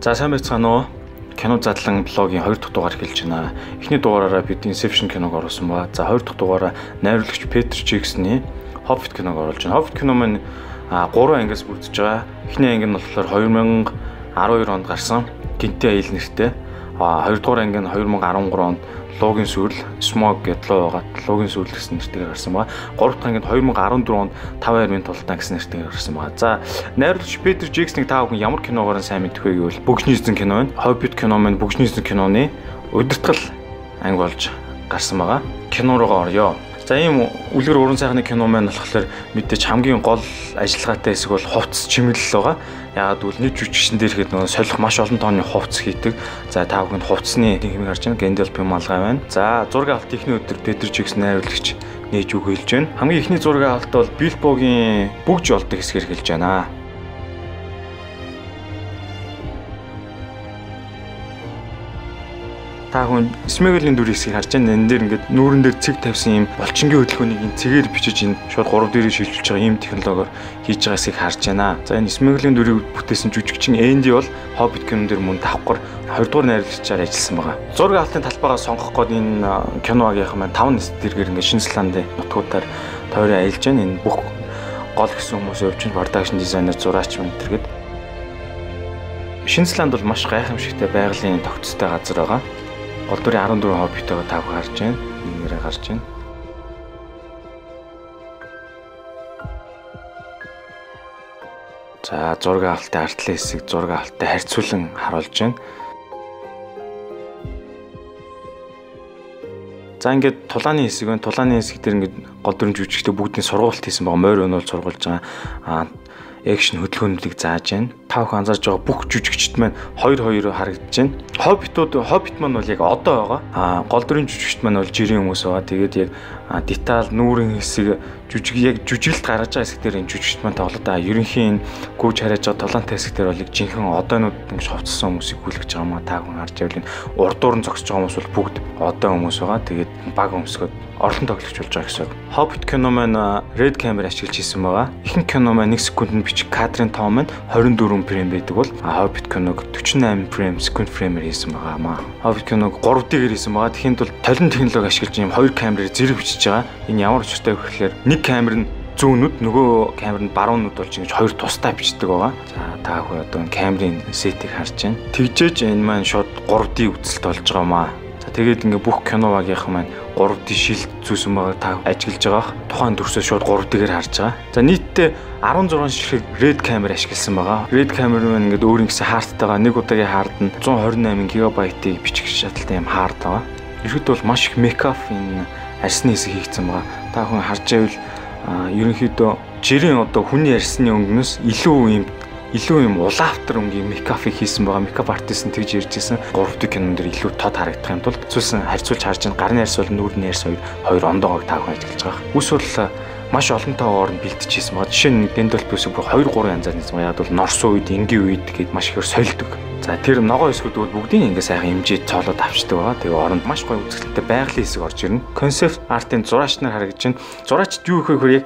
За сайн байцгаана уу? Кино задлан блогийн 2 дахь дугаар эхэлж байна. Эхний дугаараараа бид Inception киног оруулсан ба. За 2 дахь дугаараа найруулагч Петр Джексоны Hobbit киног оруулж байна. Hobbit кино маань 3 ангиас бүрдэж байгаа. Эхний анги нь болохоор 2012 онд гарсан Гинтээ аялал нэртэй. 2 дугаар анги нь 2013 онд Луугийн сүрэл Smog гэдэг луу байгаа. Луугийн сүрэл гэсэн нэртэйгээр гарсан байгаа. 3 дахь ангид 2014 онд 52000 тултаа гэсэн нэртэйгээр гарсан байгаа. За найруулагч Петр Джексоныг та бүхэн ямар киногоор сайн мэдэх вэ гэвэл Бүгжний эзэн кино байна. Hobbit кино маань Бүгжний эзэн киноны удирдгал анги болж гарсан байгаа. Кино руугаа орё. За ийм үлгэр уран сайхны кино маань болохоор мэдээж хамгийн гол ажиллагаатай хэсэг бол хувцс чимэглэл байгаа. Яагаад гэвэл нэг жүжигчин дээр хэд нөгөө солих маш олон тооны хувцс хийдэг. За та бүхэнд хувцсны хэмиг харж байна. Гэндэлф малгай байна. За зураг авалт ихний өдөр Петр Джексон найруулагч нээж өгүүлж байна. Хамгийн ихний зураг авалт бол Билбогийн бүгж олдог хэсгээр хэлж байна. Та хүн Смеглийн дүр хэсгийг харж байна. Энэ дээр ингээд нүүрэн дээр цэг тавьсан юм булчингийн хөдөлгөөнийг энэ цэгээр бичиж энэ шууд 3 дээрээ шилжүүлж байгаа ийм технологиор хийж байгаа хэсгийг харж байна. За энэ Смеглийн дүрийг бүтээсэн жүжигчин Энди бол Hobbit кинон дээр мөн давхар 2 дугаар найруулагчаар ажилласан байгаа. Зураг авалтын талбайгаа сонгох гээд энэ киногийнхан маань 5 нэст дэргээр ингээд Шинэ Зеландын нутгуудаар тойрон аялж байна. Энэ бүх гол гэсэн хүмүүс явж байна. Production designer, зураач мөн тэргээд. Шинэ Зеланд бол маш гайхамшигтай байгалийн тогтцтой газар байгаа. Гол дүрийн 14 Hobbit-ыг та бүхэн харж байна. Нэрээ гарч байна. За зураг авалтын артлын хэсэг зураг авалттай харьцуулан харуулж байна. За ингээд тулааны хэсэг байна. Тулааны хэсэг дээр ингээд гол дүрийн жүжигчтэй бүгдийн сургуульд хийсэн байгаа. Морь өнөөл сургуулж байгаа. Экшн хөдөлгөөнүүдийг зааж байна. Та бүхэн анзаарж байгаа бүх жүжигчд маань 2-2 харагдаж байна. Hobbit маань бол яг одоо байгаа. Гол дүрийн жүжигчд маань бол жирийн хүмүүс байгаа. Тэгээд яг деталь нүүрэн хэсэг яг жүжиглэлт гаргаж байгаа хэсэг дээр энэ жүжигчд маань тоглоод байгаа. Ерөнхийн энэ гүйж хариж байгаа тулаантай хэсэг дээр бол яг жинхэнэ одоонууд ингэж хувцсан хүмүүсийг хүлээж байгаа маа та бүхэн харж байвал урдуур нь зогсож байгаа хүмүүс бол бүгд одоо хүмүүс байгаа. Тэгээд баг өмсгöd орлон тоглогч болж байгаа гэсэн. Hobbit кино маань Red камер ашиглаж хийсэн байгаа. Ихэнх кино маань 1 секундэд бичих кадрын тоо маань 24 фрейм байдаг бол Hobbit киног 48 фрейм секунд фреймээр хийсэн байгаа маа. Hobbit киног 3D-гээр хийсэн байгаа. Тэгэхэд бол толин технологи ашиглаж ийм 2 камераар зэрэг бичиж байгаа. Энэ ямар учиртай вэ гэхээр нэг камер нь зүүнүүд нөгөө камер нь баруунууд болж ингэж 2 тусдаа бичдэг байгаа. За та бүхэн одоо камерын сетийг харж байна. Тэгжээж энэ маань шууд 3D үзэлт болж байгаа маа. За тэгээд ингээ бүх кино багийнхан маань 3D шилд зүүсэн байгаа та ажиглаж байгаа. Тухайн дүрсээ шууд 3D-гээр харж байгаа. За нийтдээ 16 ширхэг Red камер ашигласан байгаа. Red камер маань ингээд өөр нэгсэн хаартайгаа нэг удаагийн хаард нь 128 ГБ-ийг бичих шаталтай юм хаард байгаа. Ерхэд бол маш их мейкап энэ арсны хэсэг хийгдсэн байгаа. Та бүхэн харж байвал ерөнхийдөө жирийн одоо хүний арсны өнгнөөс илүү юм улаавтар өнгийн мейкапыг хийсэн байгаа. Мейкап артист нь тэгж ярьжсэн. 3D кинон дээр илүү тод харагдахын тулд зүйлсэн харьцуулж харж байгаа. Гарын арьс бол нүүрний арьс хоёр ондоогоо та бүхэн ажиглаж байгаа. Үс бол маш олон тоогоор нь бэлтжижсэн байгаа. Жишээ нь Гэндэлф бүр 2-3 янзаар нийцсэн байгаа. Яг бол Норс үед, Энгийн үед гээд маш ихээр сольдог. За тэр ногоо хэсгүүд бол бүгдийн ингээ сайхан хэмжээд цоолоод авчдаг байгаа. Тэгээ оронд маш гоё үзэгдэлтэй байгалийн хэсэг орж ирнэ. Концепт артын зураач нар харагдаж байна. Зураачд юу гэхээр яг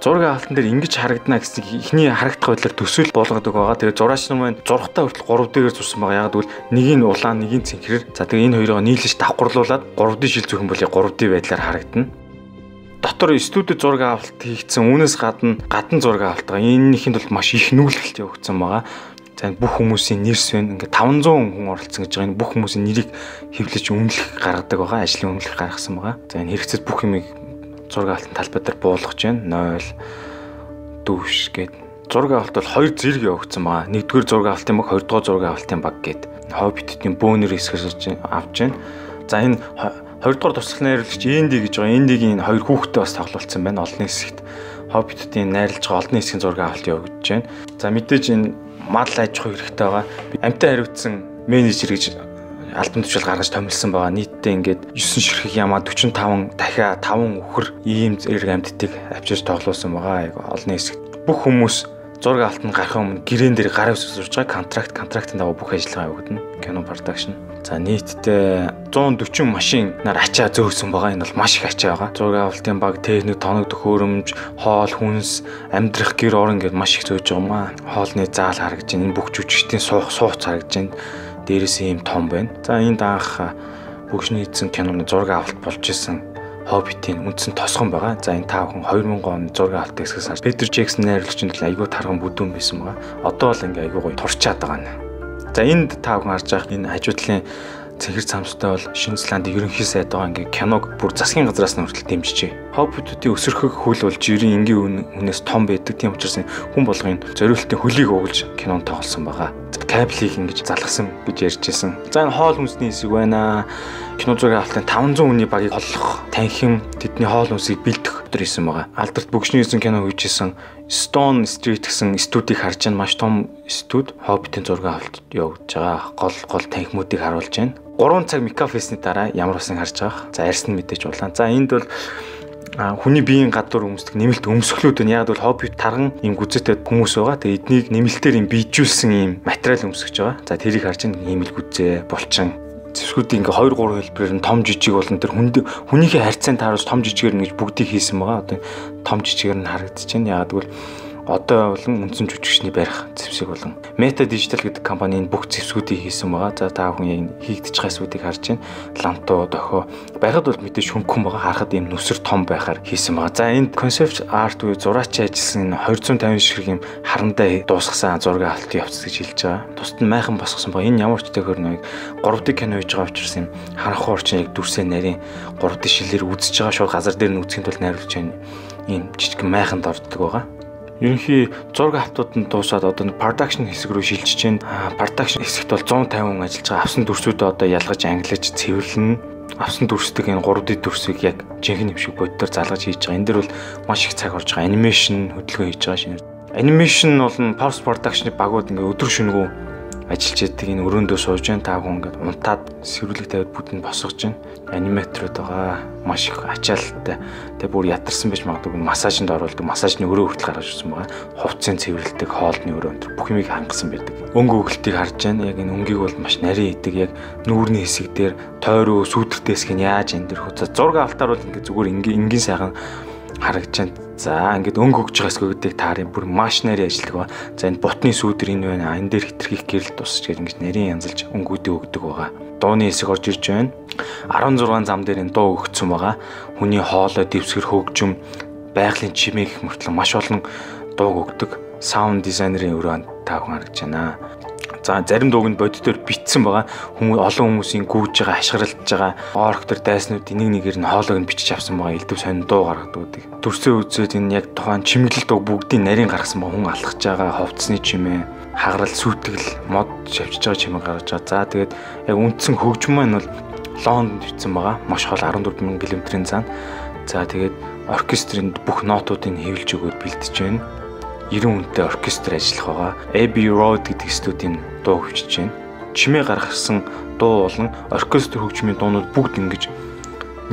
зураг авалтан дээр ингэж харагдана гэсэн ихний харагдах байдлаар төсөөл болгодог байгаа. Тэгээ зураач нар маань зургатаа хүртэл 3D-гээр зурсан байгаа. Яг бол нэг нь улаан, нэг нь цэнхрэр. За тэгээ энэ хоёроо нийлж давхарлуулад 3D шил зүүх юм бол 3D байдлаар харагдана. Дотор студид зураг авалт хийгдсэн үүнээс гадна зураг авалт байгаа. Энэхийн тулд маш их нүүлгэлт явагдсан байгаа. За бүх хүмүүсийн нэрс байна. Ингээ 500 хүн оролцсон гэж байгаа. Энэ бүх хүмүүсийн нэрийг хэвлэж өмнөлөх гаргадаг байгаа. Ажлын өмнөлөх гаргасан байгаа. За энэ хэрэгцээд бүх юмыг зураг авалтын талбай дээр буулгаж байна. 0 дүүш гээд зураг авалт бол 2 зэрэг явагдсан байгаа. 1-р зураг авалтын баг, 2-р зураг авалтын баг гээд Hobbit-ийн бөөнөр хэсгээс авч байна. За энэ 2-р тусгал найруулагч Энди гэж байгаа. Эндигийн 2 хүүхэдтэй бас тоглолцсон байна. Олонний хэсэгт Hobbit-ийн найрлаж байгаа олонний хэсгийн зураг авалт явагдаж байна. За мэдээж энэ мал аж ахуй хэрэгтэй байгаа. Амьтаа хариуцсан менежер гэж альбом төвшил гаргаж томилсон байгаа. Нийтдээ ингээд 9 ширхэг ямаа 45 дахиад 5 өхөр ийм зэрэг амьтдыг авчирч тоглуулсан байгаа. Яг олонний хэсэгт бүх хүмүүс зураг авалт нь гарах өмнө гэрээн дээр гараа өсгөж байгаа контрактын дагуу бүх ажиллагаа явагдана. Кино production. За нийтдээ 140 машинаар ачаа зөөгсөн байгаа. Энэ бол маш их ачаа байгаа. Зураг авалтын баг, техник, тоног төхөөрөмж, хоол, хүнс, амьдрах гэр орон гэдээ маш их зөөж байгаа юм аа. Хоолны заал харагдаж байна. Энэ бүх жүжигчдийн сууц харагдаж байна. Дээрээс ийм том байна. За энд анх бүгшний эзэн киноны зураг авалт болж исэн Хоббитийн үндсэн тосгон байгаа. За энэ та бүхэн 2000 оны зураг авалт хэсгээс харж Питер Джексон найруулагчид л айгүй тарган бүдүүн байсан байгаа. Одоо л ингээ айгүй гоё турчаад байгаа нэ. За энд та бүхэн харж байгаа энэ хажуудлын цэнхэр цамцтай бол Шинэ Зеландын ерөнхий сайд байгаа ингээ киног бүр засгийн газраас нь хүртэл дэмжижээ. Хоббитуудын өсөрхөх хөл бол жирийн энгийн үнээс том байдаг. Тийм учраас хүн болгоны зориултын хөлийг угуулж кинонд тоглосон байгаа. Кабелийг ингэж залгасан гэж ярьжсэн. За энэ хоол хүнсний хэсэг байна. Кино зураг авалтын 500 хүний багийг холлох, танхим тэдний хоол хүнсийг бэлдэх өдр исэн байгаа. Алдарт бүгшний эзэн кино хийжсэн Stone Street гэсэн студийг харж байна. Маш том студ Хоббитын зураг авалт явуулж байгаа. Гол танхимуудыг харуулж байна. 3 цаг Микафесний дараа ямар басан харж байгаа. За арьс нь мэдээж улаан. За энд бол хүний биеийн гадуур өмсдөг нэмэлт өмсгөлүүд нь яг бол Хоббит тарган ийм гүзэтэй хүмүүс байгаа. Тэгээ эднийг нэмэлтээр ийм бийжүүлсэн ийм материал өмсгөж байгаа. За тэрийг харж ийм л гүзээ, булчин. Зэвсгүүдийн ингээ 2 3 хэлбэрээр нь том жижиг болон тэр хүнийхээ харьцаанд тааруулж том жижигээр нэгж бүгдийг хийсэн байгаа. Одоо том жижигээр нь харагдаж байна. Яагаад гэвэл одоо болон үндсэн жүжигчний барих зэвсэг болон Meta Digital гэдэг компанийн бүх зэвсгүүдийг хийсэн байгаа. За та бүхэн хийгдэж байгаа зүйлийг харж байна. Лантуу, дохио. Байхад бол мэдээж хөнгөн байгаа. Харахад ийм нүсэр том байхаар хийсэн байгаа. За энд concept art буюу зураачийн ажилласан 250 ширхэг ийм харандаа дуусгасан зураг авалт явц гэж хэлж байгаа. Тусад нь майхан босгосон байгаа. Энэ ямар ч төөхөр нэг 3D кино хийж байгаа учраас юм харанхуй орчин яг дүрсээ нарийн 3D шилээр үзэж байгаа шууд газар дээр нь үзэхэд бол найруулж байна. Ийм жижиг майханд ордог байгаа. Ерөнхий зураг автууд нь дуусаад одоо production хэсэг рүү шилжиж байна. Production хэсэгт бол 150 хүн ажиллаж байгаа. Авсан дүрсүүдээ одоо ялгаж, ангилаж, цэвэрлэнэ. Авсан дүрсдэг энэ 3D дүрсийг яг жинхэнэ юм шиг боддоор залгаж хийж байгаа. Энэ дэр бол маш их цаг орж байгаа. Анимашн хөдөлгөөн хийж байгаа шинэ. Анимашн бол post production-ы багууд ингээ өдөр шөнөгөө ажиллаж яддаг. Энэ өрөөндөө сууж байна. Та хүн ингээд унтаад сэрүүлэг тавиад бүтэнд босгож байна. Аниматорууд байгаа. Маш их ачаалттай. Тэгээ бүр ядарсан байж магадгүй массажинд оруулдаг. Массажны өрөө хүртэл гаргаж ирсэн байгаа. Хувцсын цэвэрлдэг, хоолны өрөө өндөр бүх юмыг хангасан байдаг. Өнгө өгөлтийг харж байна. Яг энэ өнгийг бол маш нарийн идэг. Яг нүүрний хэсэг дээр тойроо сүудэртэйсг нь яаж энэ дэр хуцаа зураг автаар бол ингээд зүгээр энгийн сайхан харагдаж байна. За ингээд өнгө өгж байгаас гэгдэх таарын бүр маш нарийн ажилладаг ба. За энэ ботны сүүдэр энэ байна. Энэ дээр хитрхийх гэрэл тусч гэж ингэж нарийн янзалж өнгүүдийг өгдөг байгаа. Дууны хэсэг орж ирж байна. 16 зам дээр энэ дуу өгсөн байгаа. Хүний хоолой, дэвсгэр, хөгжим, байгалийн чимээ гэх мөртлөө маш олон дуу өгдөг. Саунд дизайнерын өрөөнд та бүхэн харж байна. За зарим дууг нь бодитоор битсэн байгаа. Олон хүмүүсийн гүйж байгаа, хашгиралдж байгаа. Орктор дайснууд энийг нэгээр нь хоолойг нь бичиж авсан байгаа. Элдв сонин дуу гаргадаг. Дүрсээ үзээд энэ яг тухайн чимэглэл дуу бүгдийг нарийн гаргасан байгаа. Хүн алхаж байгаа, ховцсны чимээ, хагарал, сүтгэл, мод шавьчиж байгаа чимээ гаргаж байгаа. За тэгээд яг үндсэн хөгжим маань бол Лондонд бичсэн байгаа. Маш хол 14,000 км-ийн зан. За тэгээд оркестрэнд бүх нотуудыг хэвлж өгөөд бэлдэж байна. 90 хүнтэй оркестр ажиллах байгаа. Abbey Road гэдэг студийн дуу хөгжиж байна. Чимээ гаргасан дуу болон оркестр хөгжмийн дуунууд бүгд ингэж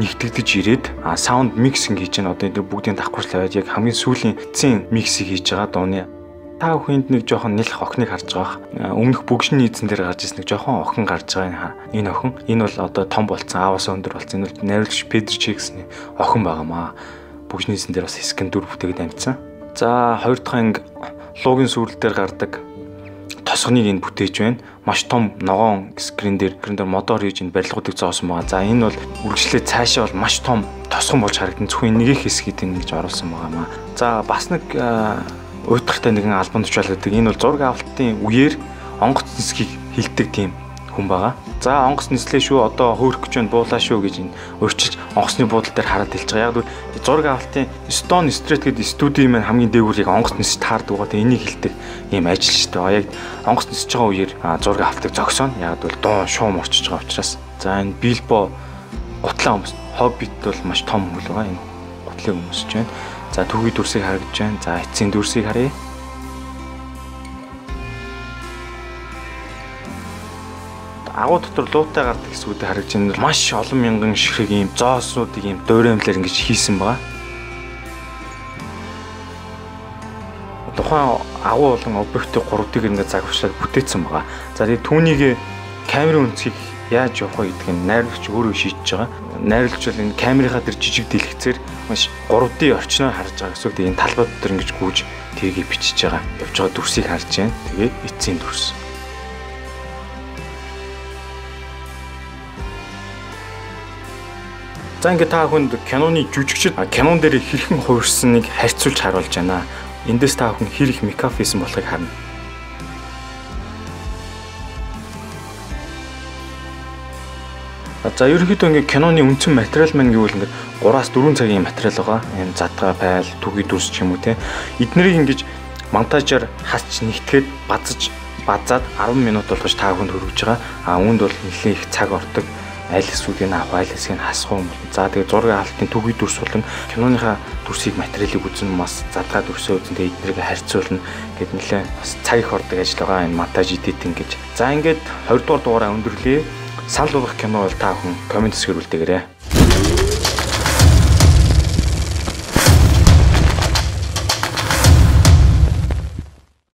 нэгтгэдэж ирээд саунд миксинг хийж байна. Одоо энэ бүгдийн давхарчлаад яг хамгийн сүүлийн эцсийн миксийг хийж байгаа дууны. Та бүхэнд нэг жоохон нэлх охиныг харж байгаа. Өмнөх бүгшний эзэн дээр гарч ирсэн нэг жоохон охин гарч байгаа. Энэ охин энэ бол одоо том болцсон, ааваас өндөр болцсон. Энэ бол найруулагч Питер Джексны охин байгаамаа. Бүгшний эзэн дээр бас хэсгэн дүр бүтээгээд амьдсан. За хоёр дахь анги луугийн сүрэл дээр гардаг тосгоныг энэ бүтээж байна. Маш том ногоон скрин дээр модоор хийж энэ барилгуудыг зоосон байгаа. За энэ бол үргэлжлээд цаашаа бол маш том тосгон болж харагдана. Зөвхөн нэг их хэсгийг ингэж оруулсан байгаамаа. За бас нэг уйтгартай нэгэн альбом төвчл гэдэг. Энэ бол зураг авалтын үеэр онгоц нисгийг хилдэг тийм хүн байгаа. За онгоц нислээ шүү, одоо хөөрөх гэж байна, буулаа шүү гэж энэ өөрчилж онгоцны буудал дээр хараад хэлж байгаа. Яг л зураг авалтын Stone Street гэдэг студийн маань хамгийн дээгүүр яг онгоц нисэж таардаг байгаа. Тэгээ энийг хилдэг ийм ажил шүү дээ. Яг онгоц нисэж байгаа үеэр зураг авалтыг зогсооно. Яг л дуун шуум орчиж байгаа учраас. За энэ Bilbo гутлаа өмс. Hobbit бол маш том хөл байгаа. Энэ гутлыг өмсөж байна. За төвгийн дүрсийг харагдаж байна. За эцсийн дүрсийг харъя. Агуу дотор луутай гардаг хэсгүүдийг харагдаж байна. Маш олон мянган ширхэг ийм зоосуудыг ийм дуураймлаар ингэж хийсэн байгаа. тухайн агуу болон объектив 3D-г ингээд загварчлаад бүтээсэн байгаа. За тэгээд түүнийг камерын үнцгийг яаж явах вэ гэдгийг найруулагч өөрөө шийдэж байгаа. Найруулагч бол энэ камерынхаа тэр жижиг дэлгэцээр маш 3D орчноор харж байгаа гэсэн үг. Тэгээд энэ талбай дотор ингэж гүйж тэрийг бичиж байгаа. Явж байгаа дүрсийг харж байна. Тэгээд эцсийн дүрс. За ингээд та бүхэнд киноны жүжигчид кинон дээр хэрхэн хувирсныг харьцуулж харуулж байна. Эндээс та бүхэн хэр их мейкап хийсэн болохыг харна. За ерөнхийдөө ингээд киноны үндсэн материал маань гэвэл ингээд 3-4 цагийн материал байгаа. Энэ задгаа, файл, түгий дүрс ч юм уу те. Эднэрийг ингээд монтажаар хасч нэгтгээд базаад 10 минут болгож та бүхэнд хүргэж байгаа. Үүнд бол нэлээд их цаг ордог. Аль хэсгүүдийг авах, аль хэсгийг хасах юм. За тэгээ зургийн алтын түгий дүрс болон киноныхаа дүрсийг материалыг үзэн бас задгаа дүрсээ үзэн тэгээ эднэрийг харьцуулна гэд нэлээ бас цаг их ордог ажил байгаа энэ монтаж эдитинг гэж. За ингээд 20 дугаар дугаараа өндөрлөө. Санал болгох кино бол та бүхэн комент хэсгээр үлдээгээрэй.